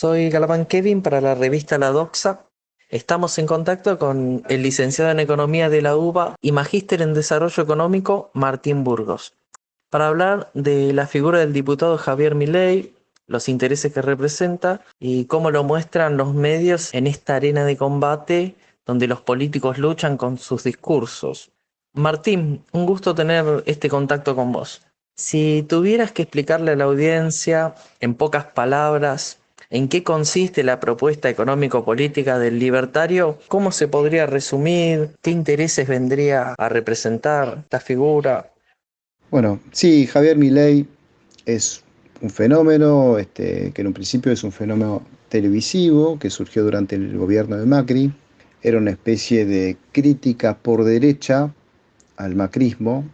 Soy Galván Kevin para la revista La Doxa. Estamos en contacto con el licenciado en Economía de la UBA y magíster en Desarrollo Económico Martín Burgos, para hablar de la figura del diputado Javier Milei, los intereses que representa y cómo lo muestran los medios en esta arena de combate donde los políticos luchan con sus discursos. Martín, un gusto tener este contacto con vos. Si tuvieras que explicarle a la audiencia, en pocas palabras, en qué consiste la propuesta económico-política del libertario, ¿cómo se podría resumir? ¿Qué intereses vendría a representar esta figura? Bueno, sí, Javier Milei es un fenómeno, que en un principio es un fenómeno televisivo que surgió durante el gobierno de Macri. Era una especie de crítica por derecha al macrismo,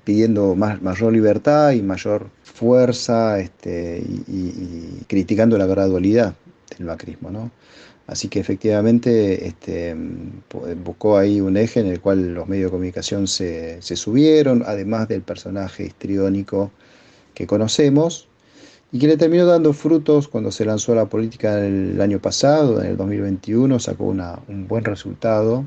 pidiendo mayor libertad y mayor fuerza, y criticando la gradualidad del macrismo, ¿no? Así que efectivamente buscó ahí un eje en el cual los medios de comunicación se subieron, además del personaje histriónico que conocemos, y que le terminó dando frutos cuando se lanzó a la política el año pasado, en el 2021, sacó un buen resultado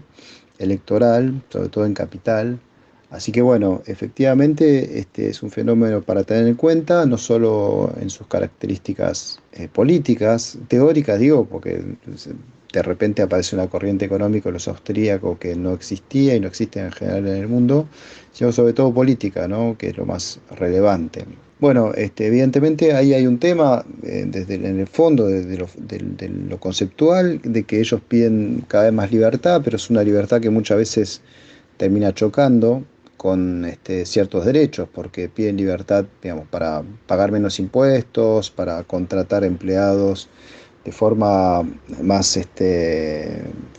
electoral, sobre todo en Capital. Así que bueno, efectivamente este es un fenómeno para tener en cuenta, no solo en sus características políticas, teóricas, digo, porque de repente aparece una corriente económica, los austríacos, que no existía y no existe en general en el mundo, sino sobre todo política, ¿no? Que es lo más relevante. Bueno, evidentemente ahí hay un tema, en el fondo, de lo conceptual, de que ellos piden cada vez más libertad, pero es una libertad que muchas veces termina chocando con ciertos derechos, porque piden libertad, digamos, para pagar menos impuestos, para contratar empleados de forma más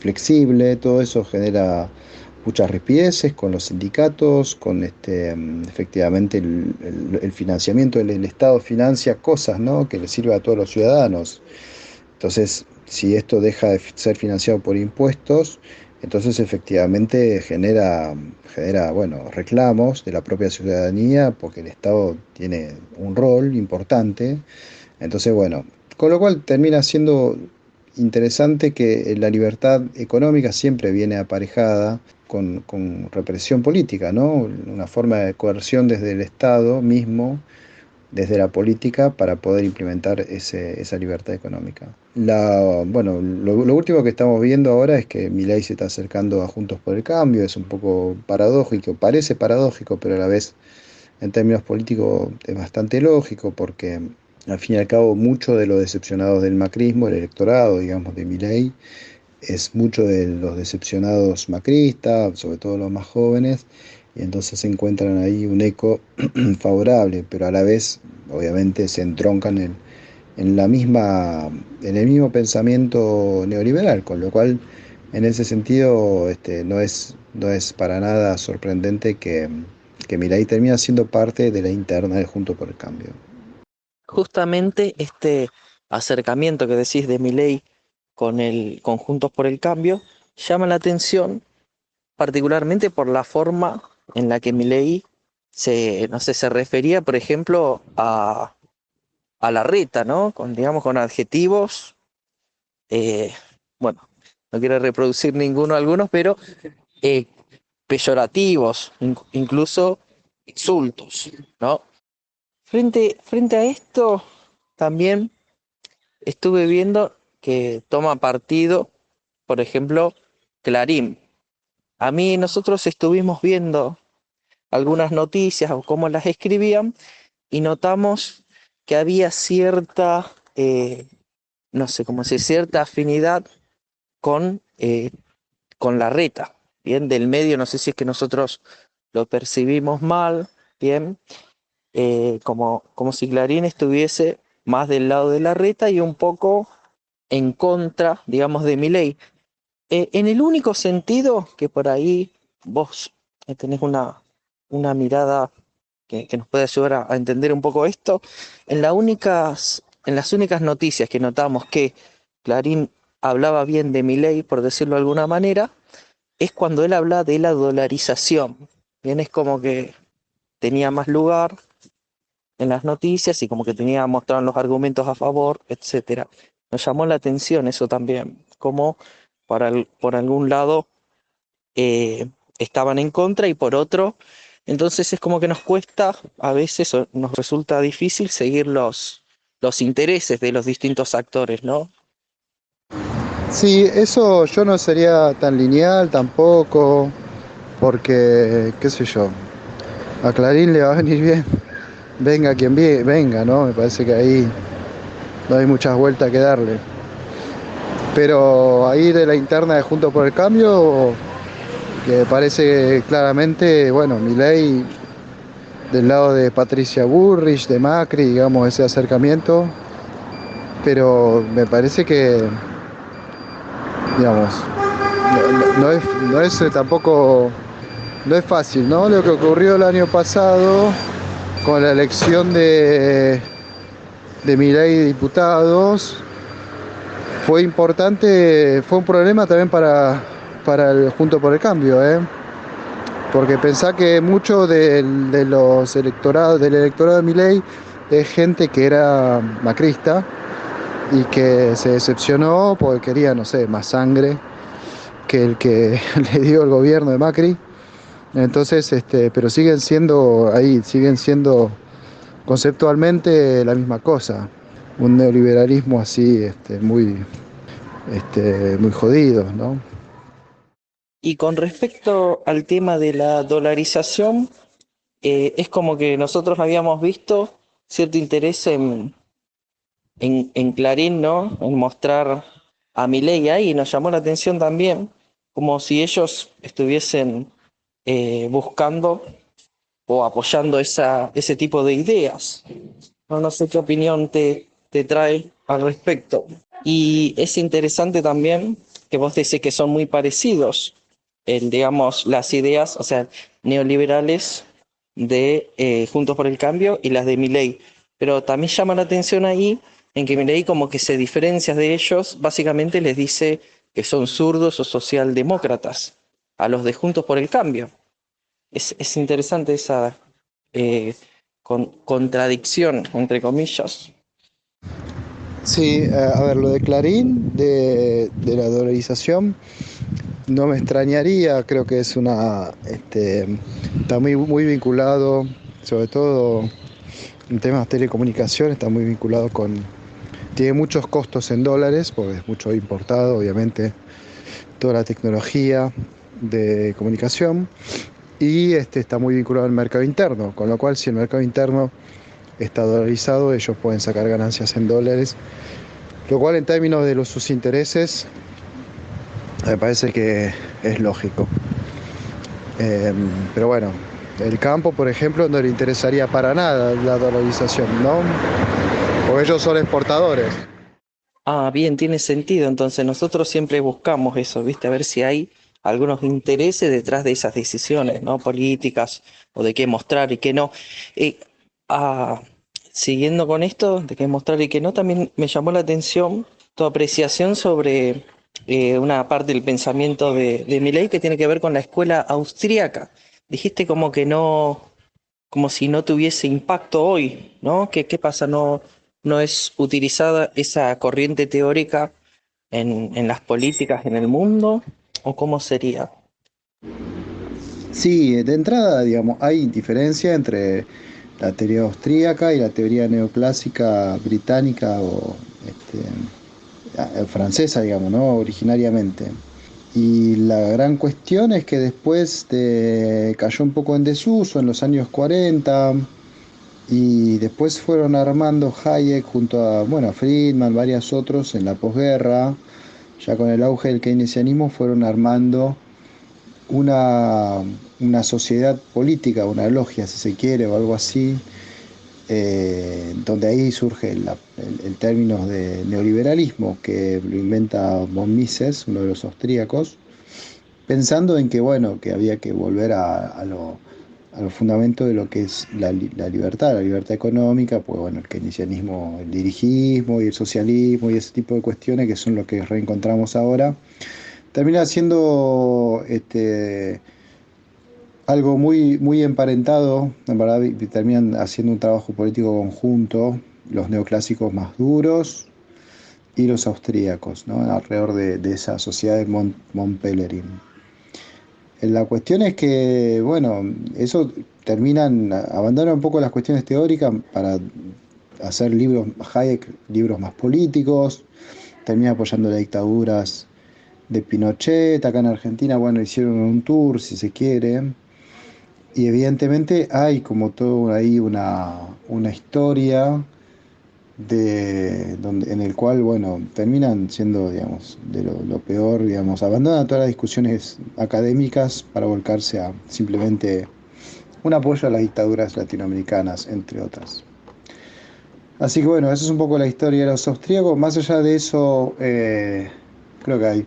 flexible. Todo eso genera muchas rispideces con los sindicatos, con efectivamente el financiamiento del Estado financia cosas, ¿no?, que le sirve a todos los ciudadanos. Entonces, si esto deja de ser financiado por impuestos, entonces efectivamente genera, bueno, reclamos de la propia ciudadanía, porque el Estado tiene un rol importante. Entonces, bueno, con lo cual termina siendo interesante que la libertad económica siempre viene aparejada con represión política, ¿no? Una forma de coerción desde el Estado mismo, desde la política, para poder implementar esa libertad económica. Bueno, lo último que estamos viendo ahora es que Milei se está acercando a Juntos por el Cambio. Es un poco paradójico, parece paradójico, pero a la vez en términos políticos es bastante lógico, porque al fin y al cabo mucho de los decepcionados del macrismo, el electorado, digamos, de Milei, es mucho de los decepcionados macristas, sobre todo los más jóvenes, y entonces se encuentran ahí un eco favorable, pero a la vez, obviamente, se entroncan en en el mismo pensamiento neoliberal, con lo cual, en ese sentido, no es para nada sorprendente que Milei termina siendo parte de la interna de Juntos por el Cambio. Justamente este acercamiento que decís de Milei con Juntos por el Cambio llama la atención particularmente por la forma en la que Milei no sé, se refería, por ejemplo, a la reta, ¿no? Digamos, con adjetivos, eh, bueno, no quiero reproducir ninguno algunos, pero eh, peyorativos, incluso insultos, ¿no? Frente a esto, también estuve viendo que toma partido, por ejemplo, Clarín. Nosotros estuvimos viendo algunas noticias o cómo las escribían y notamos que había cierta, no sé, como si cierta afinidad con con la reta, bien, del medio. No sé si es que nosotros lo percibimos mal, bien, como si Clarín estuviese más del lado de la reta y un poco en contra, digamos, de Milei. En el único sentido que por ahí vos tenés una mirada que nos puede ayudar a entender un poco esto, en las únicas noticias que notamos que Clarín hablaba bien de Milei, por decirlo de alguna manera, es cuando él habla de la dolarización. Bien, es como que tenía más lugar en las noticias y como que tenía, mostraban los argumentos a favor, etcétera. Nos llamó la atención eso también, como por algún lado estaban en contra y por otro, entonces es como que nos cuesta, a veces nos resulta difícil seguir los intereses de los distintos actores, ¿no? Sí, eso yo no sería tan lineal tampoco, porque, qué sé yo, a Clarín le va a venir bien, venga quien venga, ¿no? Me parece que ahí no hay muchas vueltas que darle. Pero ahí de la interna de Juntos por el Cambio, que parece claramente, bueno, Milei del lado de Patricia Bullrich, de Macri, digamos, ese acercamiento, pero me parece que, digamos, no es tampoco, no es fácil, ¿no? Lo que ocurrió el año pasado con la elección de Milei de diputados fue importante, fue un problema también para el Junto por el Cambio, ¿eh? Porque pensá que mucho de los electorados, del electorado de Milei es gente que era macrista y que se decepcionó porque quería, no sé, más sangre que el que le dio el gobierno de Macri. Entonces, pero siguen siendo conceptualmente la misma cosa. Un neoliberalismo así, muy jodido, ¿no? Y con respecto al tema de la dolarización, es como que nosotros habíamos visto cierto interés en Clarín, ¿no? En mostrar a Milei ahí, y nos llamó la atención también, como si ellos estuviesen buscando o apoyando ese tipo de ideas. No sé qué opinión te trae al respecto. Y es interesante también que vos decís que son muy parecidos, digamos, las ideas, o sea, neoliberales de Juntos por el Cambio y las de Milei. Pero también llama la atención ahí en que Milei como que se diferencia de ellos, básicamente les dice que son zurdos o socialdemócratas a los de Juntos por el Cambio. Es interesante esa eh, contradicción, entre comillas. Sí, a ver, lo de Clarín, de la dolarización, no me extrañaría, creo que está muy vinculado, sobre todo en temas de telecomunicaciones, está muy vinculado tiene muchos costos en dólares, porque es mucho importado, obviamente, toda la tecnología de comunicación, y está muy vinculado al mercado interno, con lo cual si el mercado interno está dolarizado, ellos pueden sacar ganancias en dólares, lo cual en términos de sus intereses me parece que es lógico. Pero bueno, el campo, por ejemplo, no le interesaría para nada la dolarización, ¿no? Porque ellos son exportadores. Ah, bien, tiene sentido. Entonces nosotros siempre buscamos eso, ¿viste? A ver si hay algunos intereses detrás de esas decisiones, ¿no? Políticas o de qué mostrar y qué no. Eh, ah, Siguiendo con esto, de qué mostrar y qué no, también me llamó la atención tu apreciación sobre una parte del pensamiento de Milei que tiene que ver con la escuela austríaca. Dijiste como que no, como si no tuviese impacto hoy, ¿no? ¿Qué pasa? No es utilizada esa corriente teórica en las políticas en el mundo, ¿o cómo sería? Sí, de entrada, digamos, hay diferencia entre la teoría austríaca y la teoría neoclásica británica o francesa, digamos, ¿no? Originariamente. Y la gran cuestión es que cayó un poco en desuso en los años 40 y después fueron armando Hayek junto a, bueno, Friedman, varios otros en la posguerra, ya con el auge del keynesianismo fueron armando una, una sociedad política, una logia si se quiere o algo así, donde ahí surge el término de neoliberalismo que lo inventa von Mises, uno de los austríacos, pensando en que, bueno, que había que volver a los fundamentos de lo que es la libertad económica, pues bueno, el keynesianismo, el dirigismo y el socialismo y ese tipo de cuestiones que son lo que reencontramos ahora, termina siendo algo muy, muy emparentado, en verdad, y terminan haciendo un trabajo político conjunto, los neoclásicos más duros y los austríacos, ¿no? Alrededor de esa sociedad de Mont Pelerin. La cuestión es que, bueno, eso abandonan un poco las cuestiones teóricas para hacer libros, Hayek, libros más políticos, termina apoyando las dictaduras de Pinochet, acá en Argentina, bueno, hicieron un tour, si se quiere, y evidentemente hay como todo ahí una historia en el cual, bueno, terminan siendo, digamos, de lo peor, digamos, abandonan todas las discusiones académicas para volcarse a simplemente un apoyo a las dictaduras latinoamericanas, entre otras. Así que bueno, eso es un poco la historia de los austríacos. Más allá de eso, creo que hay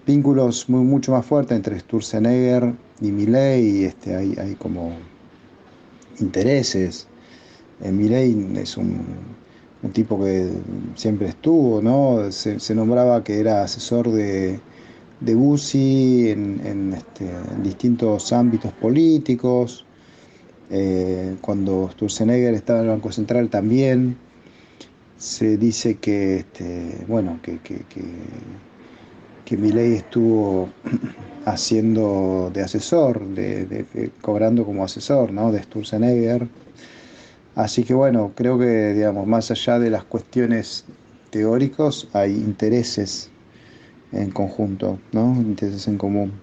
vínculos mucho más fuertes entre Sturzenegger y Milei, y hay como intereses. Milei es un tipo que siempre estuvo, ¿no? Se nombraba que era asesor de Bussi en distintos ámbitos políticos. Cuando Sturzenegger estaba en el Banco Central también se dice que, bueno, que Milei estuvo haciendo de asesor, cobrando como asesor, ¿no? De Sturzenegger. Así que bueno, creo que, digamos, más allá de las cuestiones teóricos, hay intereses en conjunto, ¿no? Intereses en común.